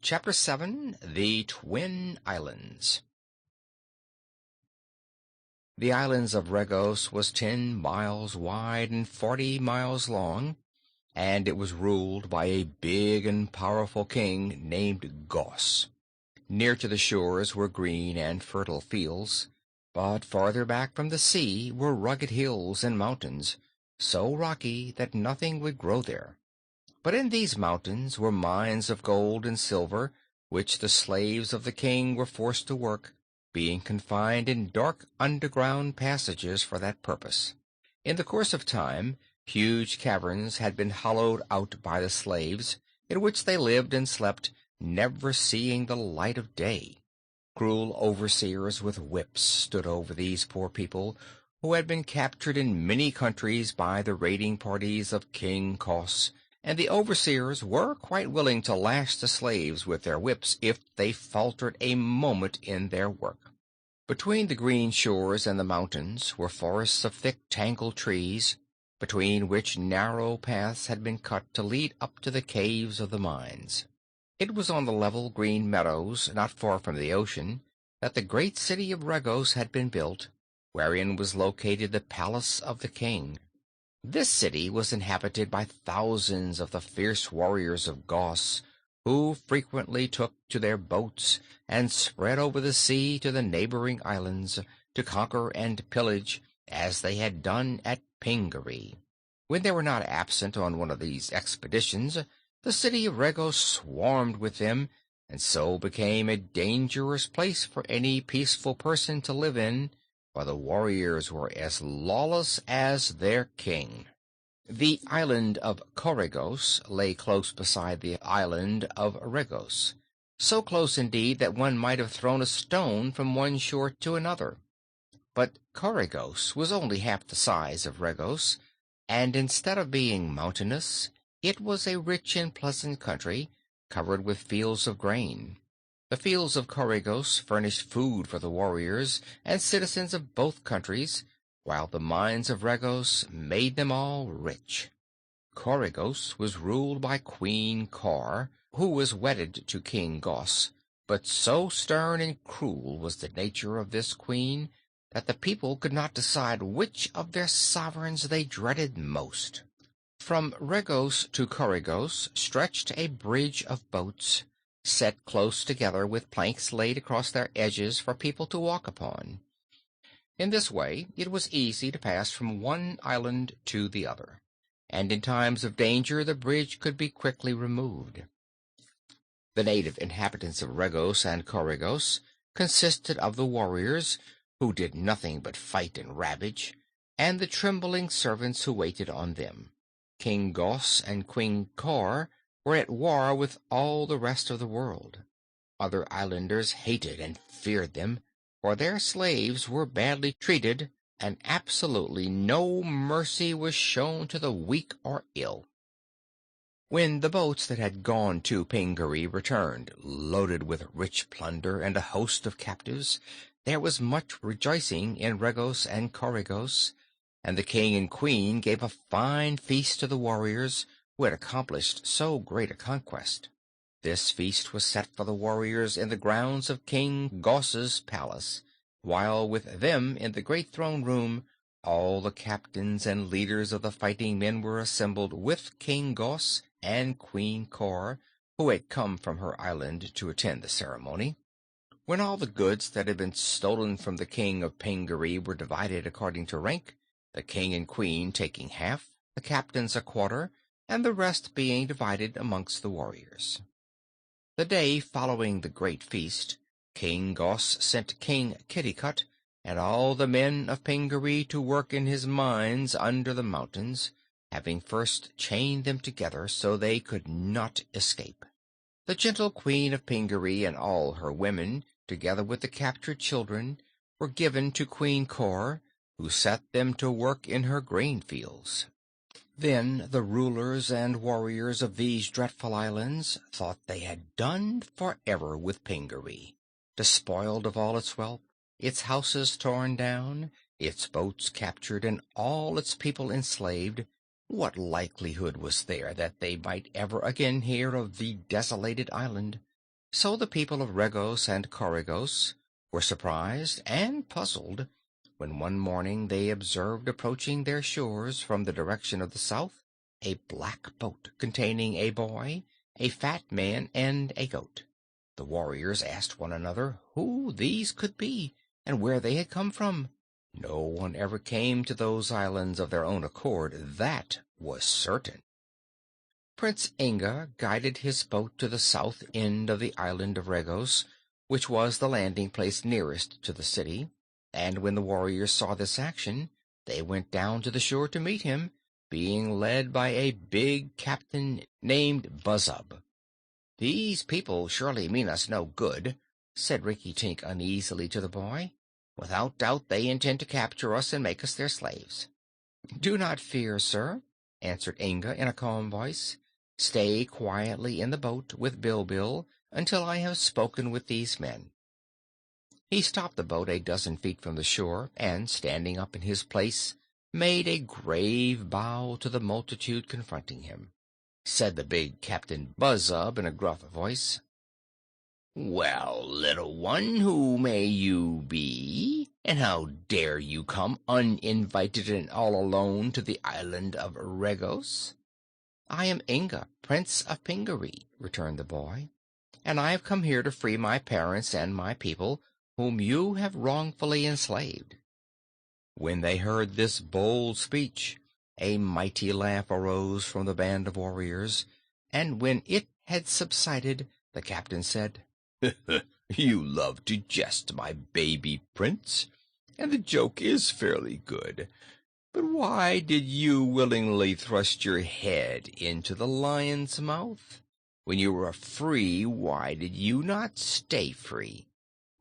Chapter 7. The Twin Islands. The islands of Regos was 10 miles wide and 40 miles long, and it was ruled by a big and powerful king named Gos. Near to the shores were green and fertile fields, but farther back from the sea were rugged hills and mountains, so rocky that nothing would grow there. But in these mountains were mines of gold and silver, which the slaves of the king were forced to work, being confined in dark underground passages for that purpose. In the course of time, huge caverns had been hollowed out by the slaves, in which they lived and slept, never seeing the light of day. Cruel overseers with whips stood over these poor people, who had been captured in many countries by the raiding parties of King Cos, and the overseers were quite willing to lash the slaves with their whips if they faltered a moment in their work. Between the green shores and the mountains were forests of thick, tangled trees, between which narrow paths had been cut to lead up to the caves of the mines. It was on the level green meadows, not far from the ocean, that the great city of Regos had been built, wherein was located the palace of the king. This city was inhabited by thousands of the fierce warriors of Gos, who frequently took to their boats and spread over the sea to the neighboring islands to conquer and pillage, as they had done at Pingaree. When they were not absent on one of these expeditions, the city of Regos swarmed with them, and so became a dangerous place for any peaceful person to live in, for the warriors were as lawless as their king. The island of Coregos lay close beside the island of Regos, so close indeed that one might have thrown a stone from one shore to another. But Coregos was only half the size of Regos, and instead of being mountainous, it was a rich and pleasant country, covered with fields of grain. The fields of Coregos furnished food for the warriors and citizens of both countries, while the mines of Regos made them all rich. Coregos was ruled by Queen Cor, who was wedded to King Gos, but so stern and cruel was the nature of this queen that the people could not decide which of their sovereigns they dreaded most. From Regos to Coregos stretched a bridge of boats, set close together with planks laid across their edges for people to walk upon. In this way it was easy to pass from one island to the other, and in times of danger the bridge could be quickly removed. The native inhabitants of Regos and Coregos consisted of the warriors, who did nothing but fight and ravage, and the trembling servants who waited on them. King Gos and Queen Cor were at war with all the rest of the world. Other islanders hated and feared them, for their slaves were badly treated, and absolutely no mercy was shown to the weak or ill. When the boats that had gone to Pingaree returned, loaded with rich plunder and a host of captives, there was much rejoicing in Regos and Coregos, and the king and queen gave a fine feast to the warriors who had accomplished so great a conquest. This feast was set for the warriors in the grounds of King Gos's palace, while with them in the great throne room all the captains and leaders of the fighting men were assembled with King Gos and Queen Cor, who had come from her island to attend the ceremony. When all the goods that had been stolen from the king of Pingaree were divided according to rank, the king and queen taking half, the captains a quarter, and the rest being divided amongst the warriors. The day following the great feast, King Gos sent King Kitticut and all the men of Pingaree to work in his mines under the mountains, having first chained them together so they could not escape. The gentle queen of Pingaree and all her women, together with the captured children, were given to Queen Cor, who set them to work in her grain fields. Then the rulers and warriors of these dreadful islands thought they had done forever with Pingaree. Despoiled of all its wealth, its houses torn down, its boats captured, and all its people enslaved, what likelihood was there that they might ever again hear of the desolated island? So the people of Regos and Coregos were surprised and puzzled when one morning they observed approaching their shores from the direction of the south a black boat containing a boy, a fat man, and a goat. The warriors asked one another who these could be and where they had come from. No one ever came to those islands of their own accord, that was certain. Prince Inga guided his boat to the south end of the island of Regos, which was the landing place nearest to the city, and when the warriors saw this action, they went down to the shore to meet him, being led by a big captain named Buzzub. "These people surely mean us no good," said Rinkitink uneasily to the boy. "Without doubt they intend to capture us and make us their slaves." "Do not fear, sir," answered Inga in a calm voice. "Stay quietly in the boat with Bilbil until I have spoken with these men." He stopped the boat a dozen feet from the shore, and, standing up in his place, made a grave bow to the multitude confronting him. Said the big Captain Buzzub in a gruff voice, "Well, little one, who may you be? And how dare you come uninvited and all alone to the island of Regos?" "I am Inga, Prince of Pingaree," returned the boy, "and I have come here to free my parents and my people, whom you have wrongfully enslaved." When they heard this bold speech, a mighty laugh arose from the band of warriors, and when it had subsided, the captain said, "You love to jest, my baby prince, and the joke is fairly good. But why did you willingly thrust your head into the lion's mouth? When you were free, why did you not stay free?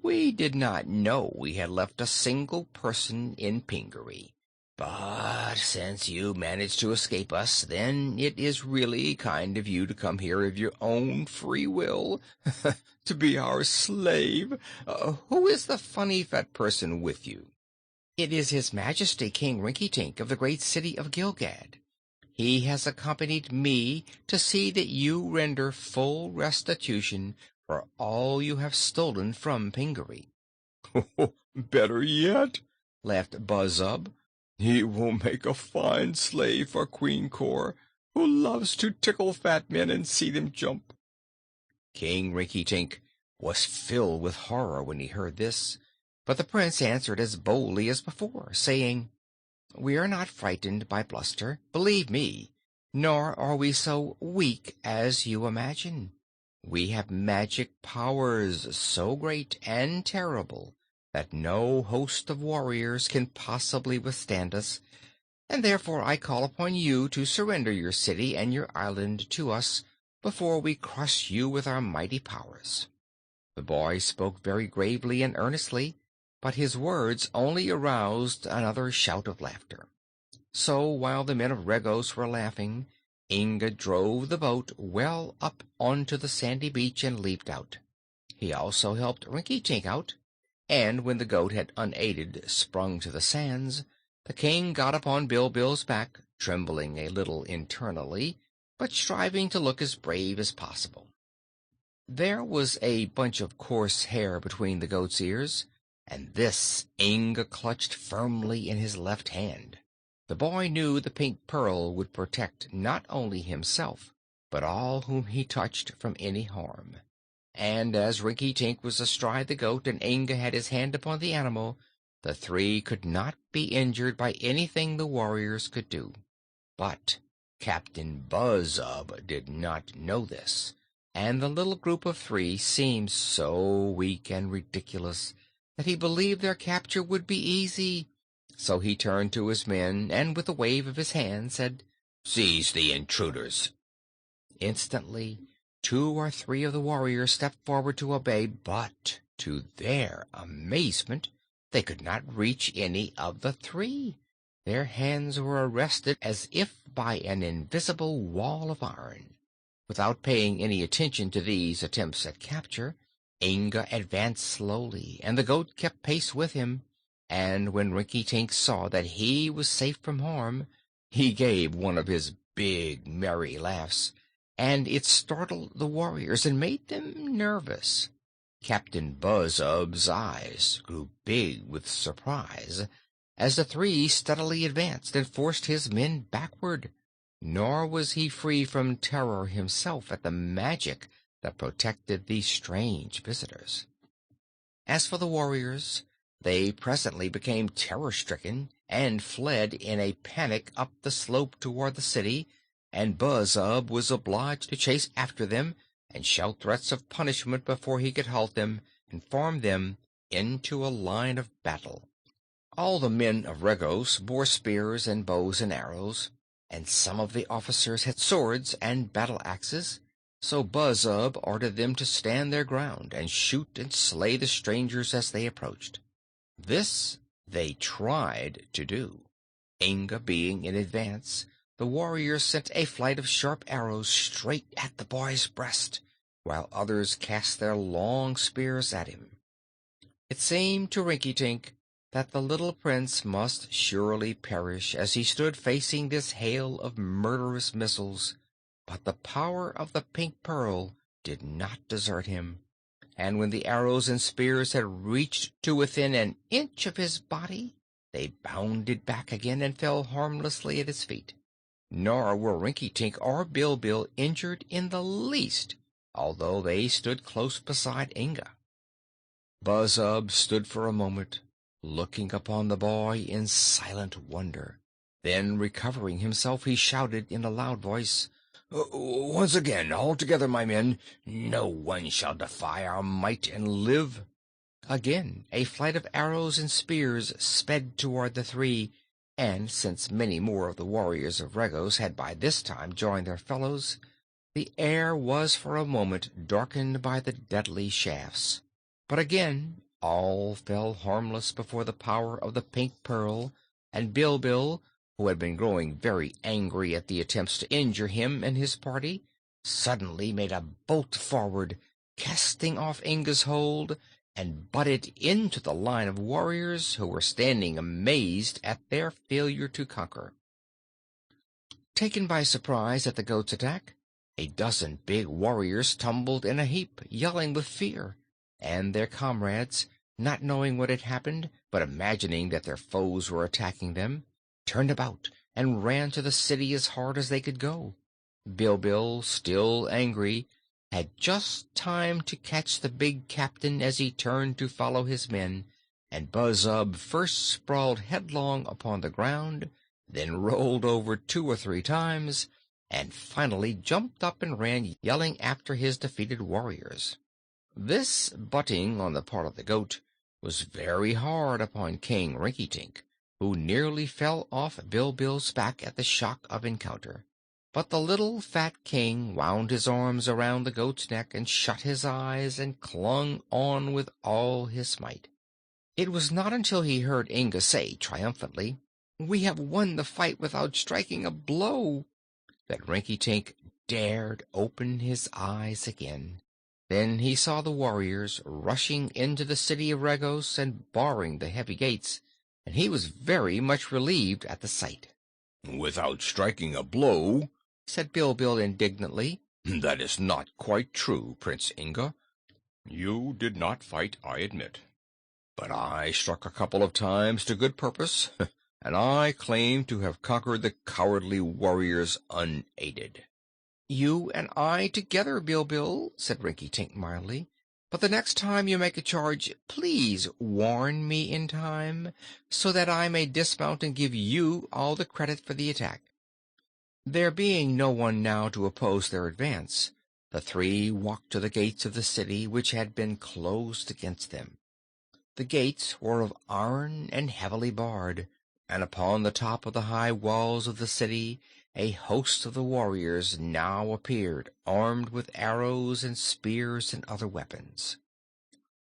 We did not know we had left a single person in Pingaree. But since you managed to escape us, then it is really kind of you to come here of your own free will, to be our slave. Who is the funny fat person with you?" "It is His Majesty King Rinkitink of the great city of Gilgad. He has accompanied me to see that you render full restitution for all you have stolen from Pingaree." "Better yet," laughed Buzzub. "He will make a fine slave for Queen Cor, who loves to tickle fat men and see them jump." King Rinkitink was filled with horror when he heard this, but the prince answered as boldly as before, saying, "We are not frightened by bluster, believe me, nor are we so weak as you imagine. We have magic powers so great and terrible that no host of warriors can possibly withstand us, and therefore I call upon you to surrender your city and your island to us before we crush you with our mighty powers." The boy spoke very gravely and earnestly, but his words only aroused another shout of laughter. So while the men of Regos were laughing, Inga drove the boat well up onto the sandy beach and leaped out. He also helped Rinkitink out, and when the goat had unaided sprung to the sands, the king got upon Bilbil's back, trembling a little internally, but striving to look as brave as possible. There was a bunch of coarse hair between the goat's ears, and this Inga clutched firmly in his left hand. The boy knew the pink pearl would protect not only himself, but all whom he touched from any harm. And as Rinkitink was astride the goat and Inga had his hand upon the animal, the three could not be injured by anything the warriors could do. But Captain Buzzub did not know this, and the little group of three seemed so weak and ridiculous that he believed their capture would be easy. So he turned to his men and with a wave of his hand said, "Seize the intruders." Instantly 2 or 3 of the warriors stepped forward to obey, but to their amazement they could not reach any of the 3. Their hands were arrested as if by an invisible wall of iron. Without paying any attention to these attempts at capture, Inga advanced slowly, and the goat kept pace with him. And when Rinkitink saw that he was safe from harm, he gave one of his big merry laughs, and it startled the warriors and made them nervous. Captain Buzzub's eyes grew big with surprise as the three steadily advanced and forced his men backward. Nor was he free from terror himself at the magic that protected these strange visitors. As for the warriors, they presently became terror-stricken and fled in a panic up the slope toward the city, and Buzzub was obliged to chase after them and shout threats of punishment before he could halt them and form them into a line of battle. All the men of Regos bore spears and bows and arrows, and some of the officers had swords and battle-axes, so Buzzub ordered them to stand their ground and shoot and slay the strangers as they approached. This they tried to do. Inga being in advance, the warriors sent a flight of sharp arrows straight at the boy's breast, while others cast their long spears at him. It seemed to Rinkitink that the little prince must surely perish as he stood facing this hail of murderous missiles, but the power of the pink pearl did not desert him, and when the arrows and spears had reached to within an inch of his body, they bounded back again and fell harmlessly at his feet. Nor were Rinkitink or Bilbil injured in the least, although they stood close beside Inga. Buzzub stood for a moment, looking upon the boy in silent wonder. Then, recovering himself, he shouted in a loud voice, "Once again, all together, my men! No one shall defy our might and live!" Again a flight of arrows and spears sped toward the three, and since many more of the warriors of Regos had by this time joined their fellows, the air was for a moment darkened by the deadly shafts. But again all fell harmless before the power of the pink pearl, and Bilbil, who had been growing very angry at the attempts to injure him and his party, suddenly made a bolt forward, casting off Inga's hold, and butted into the line of warriors who were standing amazed at their failure to conquer. Taken by surprise at the goat's attack, a dozen big warriors tumbled in a heap, yelling with fear, and their comrades, not knowing what had happened, but imagining that their foes were attacking them, turned about and ran to the city as hard as they could go. Bilbil, still angry, had just time to catch the big captain as he turned to follow his men, and Buzzub first sprawled headlong upon the ground, then rolled over 2 or 3 times, and finally jumped up and ran yelling after his defeated warriors. This butting on the part of the goat was very hard upon King Rinkitink, who nearly fell off Bilbil's back at the shock of encounter. But the little fat king wound his arms around the goat's neck and shut his eyes and clung on with all his might. It was not until he heard Inga say triumphantly, "We have won the fight without striking a blow," that Rinkitink dared open his eyes again. Then he saw the warriors rushing into the city of Regos and barring the heavy gates, and he was very much relieved at the sight. "Without striking a blow," said Bilbil indignantly. "That is not quite true, Prince Inga. You did not fight, I admit. But I struck a couple of times to good purpose, and I claim to have conquered the cowardly warriors unaided." "You and I together, Bilbil," said Rinkitink mildly. "But the next time you make a charge, please warn me in time, so that I may dismount and give you all the credit for the attack." There being no one now to oppose their advance, the three walked to the gates of the city, which had been closed against them. The gates were of iron and heavily barred, and upon the top of the high walls of the city a host of the warriors now appeared, armed with arrows and spears and other weapons.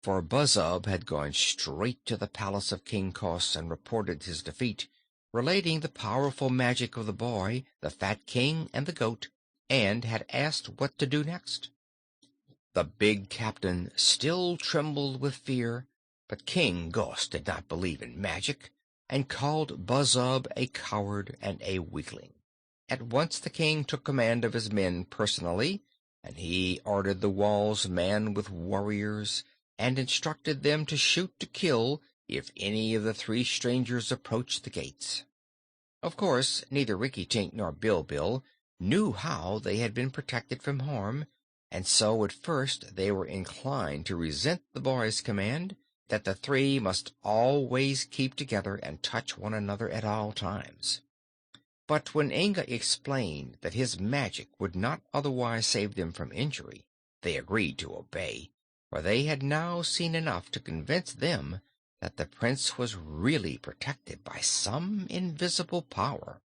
For Buzzub had gone straight to the palace of King Cos and reported his defeat, relating the powerful magic of the boy, the fat king, and the goat, and had asked what to do next. The big captain still trembled with fear, but King Cos did not believe in magic, and called Buzzub a coward and a weakling. At once the king took command of his men personally, and he ordered the walls manned with warriors, and instructed them to shoot to kill if any of the three strangers approached the gates. Of course, neither Rinkitink nor Bilbil knew how they had been protected from harm, and so at first they were inclined to resent the boy's command that the three must always keep together and touch one another at all times. But when Inga explained that his magic would not otherwise save them from injury, they agreed to obey, for they had now seen enough to convince them that the prince was really protected by some invisible power.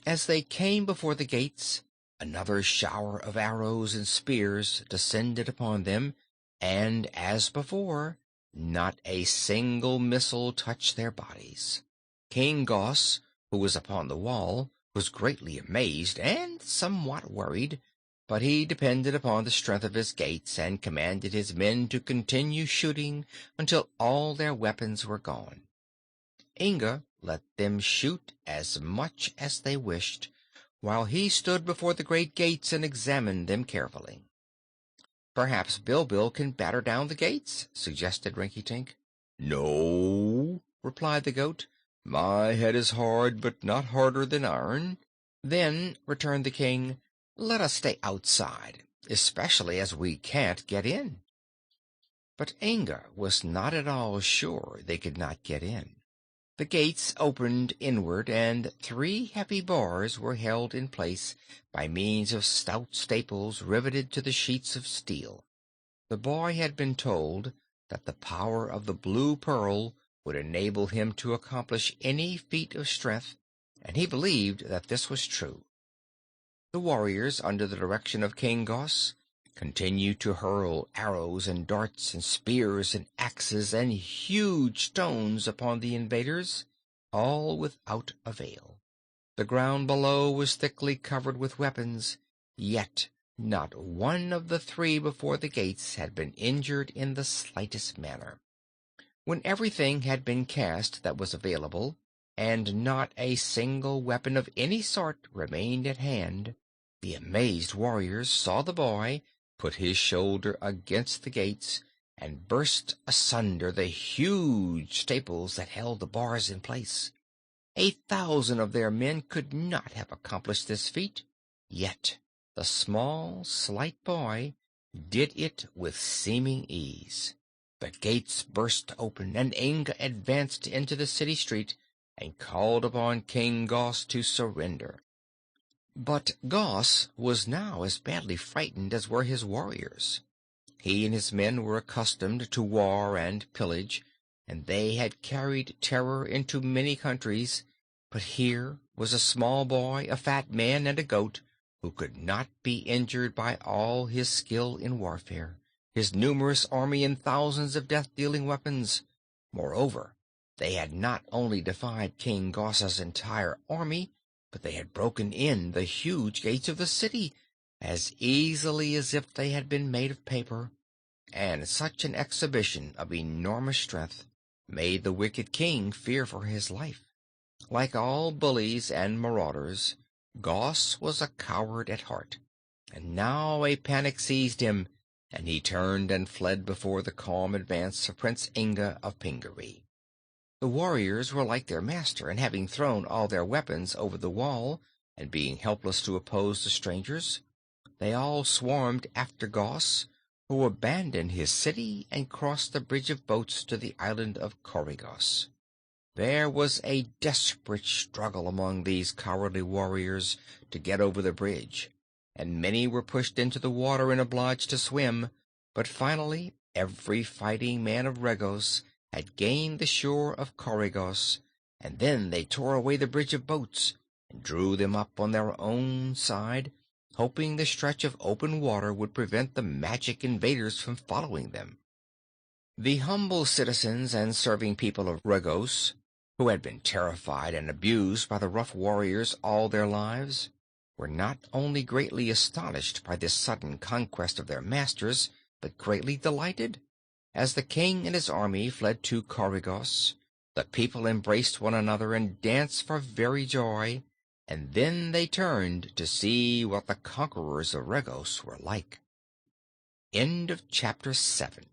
As they came before the gates, another shower of arrows and spears descended upon them, and, as before, not a single missile touched their bodies. King Gos, who was upon the wall, was greatly amazed and somewhat worried, but he depended upon the strength of his gates and commanded his men to continue shooting until all their weapons were gone. Inga let them shoot as much as they wished, while he stood before the great gates and examined them carefully. "Perhaps Bilbil can batter down the gates," suggested Rinkitink. "No," replied the goat. "My head is hard, but not harder than iron." "Then," returned the king, "let us stay outside, especially as we can't get in." But Inga was not at all sure they could not get in. The gates opened inward, and three heavy bars were held in place by means of stout staples riveted to the sheets of steel. The boy had been told that the power of the blue pearl would enable him to accomplish any feat of strength, and he believed that this was true. The warriors, under the direction of King Gos, continued to hurl arrows and darts and spears and axes and huge stones upon the invaders, all without avail. The ground below was thickly covered with weapons, yet not one of the three before the gates had been injured in the slightest manner. When everything had been cast that was available, and not a single weapon of any sort remained at hand, the amazed warriors saw the boy put his shoulder against the gates and burst asunder the huge staples that held the bars in place. 1,000 of their men could not have accomplished this feat, yet the small, slight boy did it with seeming ease. The gates burst open, and Inga advanced into the city street and called upon King Gos to surrender. But Gos was now as badly frightened as were his warriors. He and his men were accustomed to war and pillage, and they had carried terror into many countries, but here was a small boy, a fat man, and a goat who could not be injured by all his skill in warfare, his numerous army, and thousands of death-dealing weapons. Moreover, they had not only defied King Gos's entire army, but they had broken in the huge gates of the city as easily as if they had been made of paper, and such an exhibition of enormous strength made the wicked king fear for his life. Like all bullies and marauders, Gos was a coward at heart, and now a panic seized him, and he turned and fled before the calm advance of Prince Inga of Pingaree. The warriors were like their master, and having thrown all their weapons over the wall, and being helpless to oppose the strangers, they all swarmed after Gos, who abandoned his city and crossed the bridge of boats to the island of Coregos. There was a desperate struggle among these cowardly warriors to get over the bridge, and many were pushed into the water and obliged to swim, but finally every fighting man of Regos had gained the shore of Coregos, and then they tore away the bridge of boats and drew them up on their own side, hoping the stretch of open water would prevent the magic invaders from following them. The humble citizens and serving people of Regos, who had been terrified and abused by the rough warriors all their lives, were not only greatly astonished by this sudden conquest of their masters, but greatly delighted. As the king and his army fled to Coregos, the people embraced one another and danced for very joy, and then they turned to see what the conquerors of Regos were like. Chapter 7